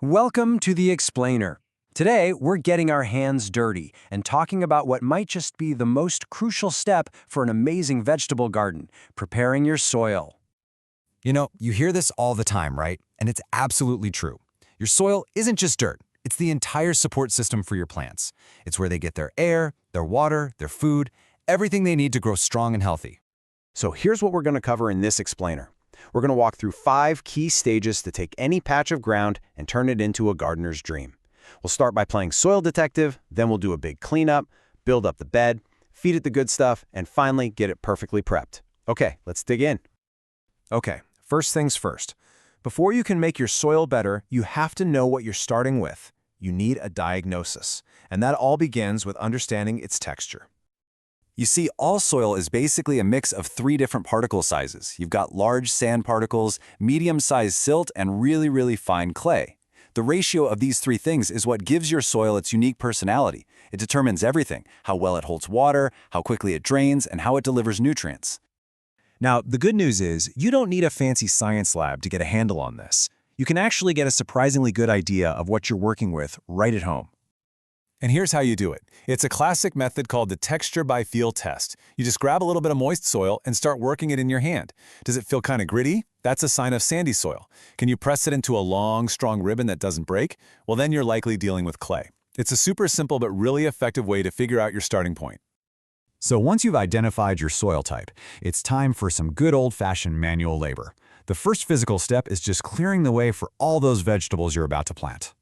Welcome to The Explainer. Today, we're getting our hands dirty and talking about what might just be the most crucial step for an amazing vegetable garden, preparing your soil. You hear this all the time, right? And it's absolutely true. Your soil isn't just dirt. It's the entire support system for your plants. It's where they get their air, their water, their food, everything they need to grow strong and healthy. So here's what we're going to cover in this explainer. We're going to walk through 5 key stages to take any patch of ground and turn it into a gardener's dream. We'll start by playing soil detective, then we'll do a big cleanup, build up the bed, feed it the good stuff, and finally get it perfectly prepped. Okay, let's dig in. Okay, first things first. Before you can make your soil better, you have to know what you're starting with. You need a diagnosis, and that all begins with understanding its texture. You see, all soil is basically a mix of 3 different particle sizes. You've got large sand particles, medium-sized silt, and really fine clay. The ratio of these 3 things is what gives your soil its unique personality. It determines everything: how well it holds water, how quickly it drains, and how it delivers nutrients. Now, the good news is you don't need a fancy science lab to get a handle on this. You can actually get a surprisingly good idea of what you're working with right at home. And here's how you do it. It's a classic method called the texture by feel test. You just grab a little bit of moist soil and start working it in your hand. Does it feel kind of gritty? That's a sign of sandy soil. Can you press it into a long, strong ribbon that doesn't break? Well, then you're likely dealing with clay. It's a super simple but really effective way to figure out your starting point. So once you've identified your soil type, it's time for some good old-fashioned manual labor. The first physical step is just clearing the way for all those vegetables you're about to plant.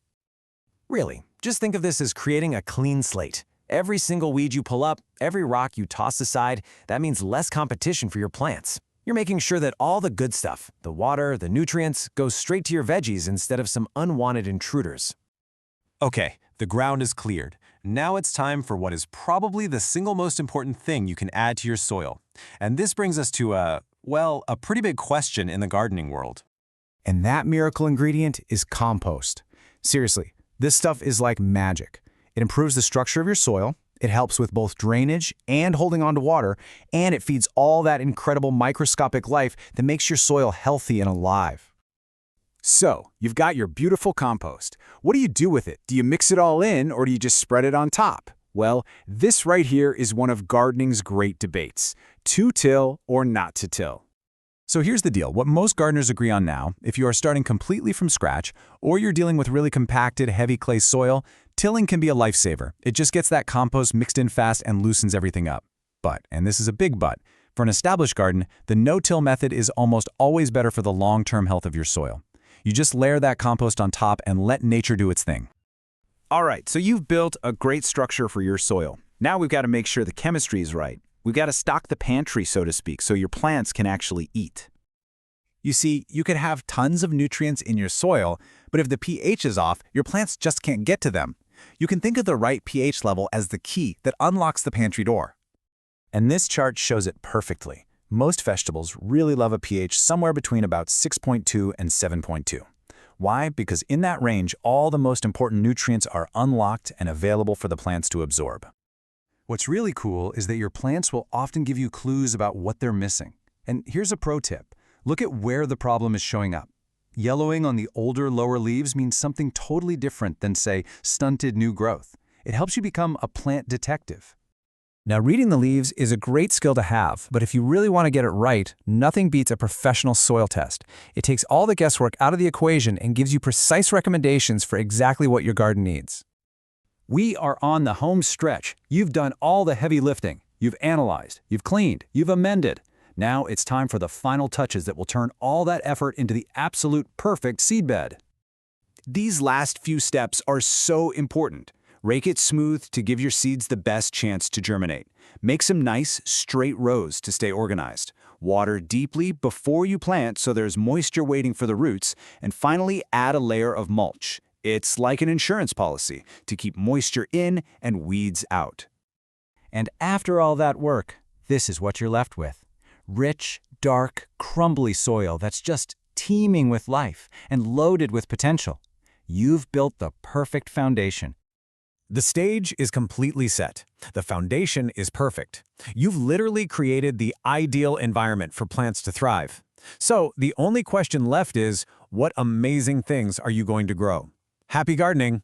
Really, just think of this as creating a clean slate. Every single weed you pull up, every rock you toss aside, that means less competition for your plants. You're making sure that all the good stuff, the water, the nutrients, goes straight to your veggies instead of some unwanted intruders. Okay, the ground is cleared. Now it's time for what is probably the single most important thing you can add to your soil. And this brings us to a pretty big question in the gardening world. And that miracle ingredient is compost. Seriously, this stuff is like magic. It improves the structure of your soil, it helps with both drainage and holding on to water, and it feeds all that incredible microscopic life that makes your soil healthy and alive. So, you've got your beautiful compost. What do you do with it? Do you mix it all in, or do you just spread it on top? Well, this right here is one of gardening's great debates: to till or not to till. So here's the deal. What most gardeners agree on now, if you are starting completely from scratch, or you're dealing with really compacted, heavy clay soil, tilling can be a lifesaver. It just gets that compost mixed in fast and loosens everything up. But, and this is a big but, for an established garden, the no-till method is almost always better for the long-term health of your soil. You just layer that compost on top and let nature do its thing. All right, so you've built a great structure for your soil. Now we've got to make sure the chemistry is right. We've got to stock the pantry, so to speak, so your plants can actually eat. You see, you could have tons of nutrients in your soil, but if the pH is off, your plants just can't get to them. You can think of the right pH level as the key that unlocks the pantry door. And this chart shows it perfectly. Most vegetables really love a pH somewhere between about 6.2 and 7.2. Why? Because in that range, all the most important nutrients are unlocked and available for the plants to absorb. What's really cool is that your plants will often give you clues about what they're missing. And here's a pro tip. Look at where the problem is showing up. Yellowing on the older, lower leaves means something totally different than, say, stunted new growth. It helps you become a plant detective. Now, reading the leaves is a great skill to have, but if you really want to get it right, nothing beats a professional soil test. It takes all the guesswork out of the equation and gives you precise recommendations for exactly what your garden needs. We are on the home stretch. You've done all the heavy lifting. You've analyzed, you've cleaned, you've amended. Now it's time for the final touches that will turn all that effort into the absolute perfect seedbed. These last few steps are so important. Rake it smooth to give your seeds the best chance to germinate. Make some nice, straight rows to stay organized. Water deeply before you plant so there's moisture waiting for the roots. And finally, add a layer of mulch. It's like an insurance policy to keep moisture in and weeds out. And after all that work, this is what you're left with. Rich, dark, crumbly soil that's just teeming with life and loaded with potential. You've built the perfect foundation. The stage is completely set. The foundation is perfect. You've literally created the ideal environment for plants to thrive. So the only question left is, what amazing things are you going to grow? Happy gardening!